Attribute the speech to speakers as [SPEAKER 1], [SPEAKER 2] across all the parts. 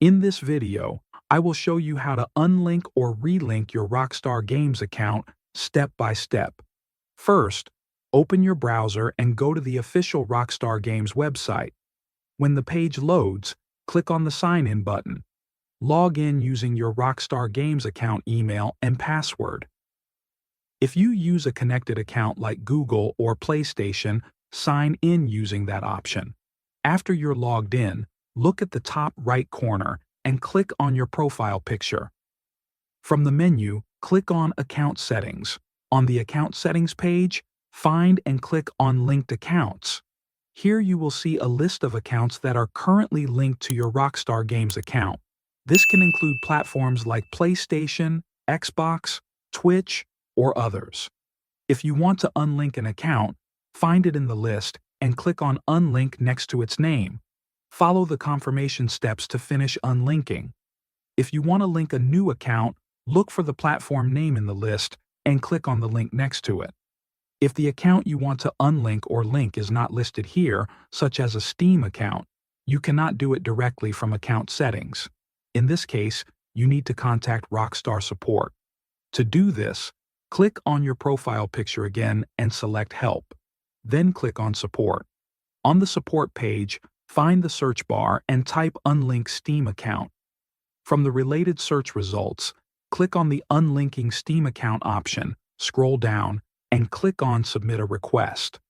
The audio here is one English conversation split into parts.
[SPEAKER 1] In this video, I will show you how to unlink or relink your Rockstar Games account step by step. First, open your browser and go to the official Rockstar Games website. When the page loads, click on the Sign In button. Log in using your Rockstar Games account email and password. If you use a connected account like Google or PlayStation, sign in using that option. After you're logged in, look at the top right corner and click on your profile picture. From the menu, click on Account Settings. On the Account Settings page, find and click on Linked Accounts. Here you will see a list of accounts that are currently linked to your Rockstar Games account. This can include platforms like PlayStation, Xbox, Twitch, or others. If you want to unlink an account, find it in the list and click on Unlink next to its name. Follow the confirmation steps to finish unlinking. If you want to link a new account, look for the platform name in the list and click on the link next to it. If the account you want to unlink or link is not listed here, such as a Steam account, you cannot do it directly from account settings. In this case, you need to contact Rockstar support. To do this, click on your profile picture again and select Help. Then click on Support. On the support page, find the search bar and type Unlink Steam account. From the related search results, click on the Unlinking Steam account option, scroll down, and click on Submit a Request.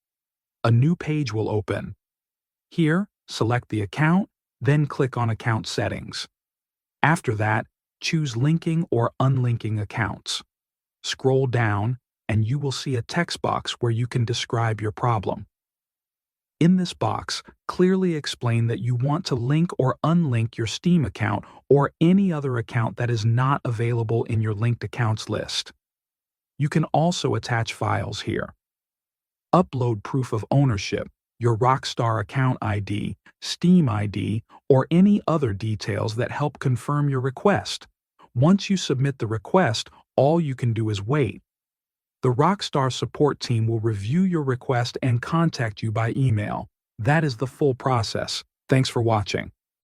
[SPEAKER 1] A new page will open. Here, select the account, then click on Account Settings. After that, choose Linking or Unlinking Accounts. Scroll down, and you will see a text box where you can describe your problem. In this box, clearly explain that you want to link or unlink your Steam account or any other account that is not available in your linked accounts list. You can also attach files here. Upload proof of ownership, your Rockstar account ID, Steam ID, or any other details that help confirm your request. Once you submit the request, all you can do is wait. The Rockstar support team will review your request and contact you by email. That is the full process. Thanks for watching.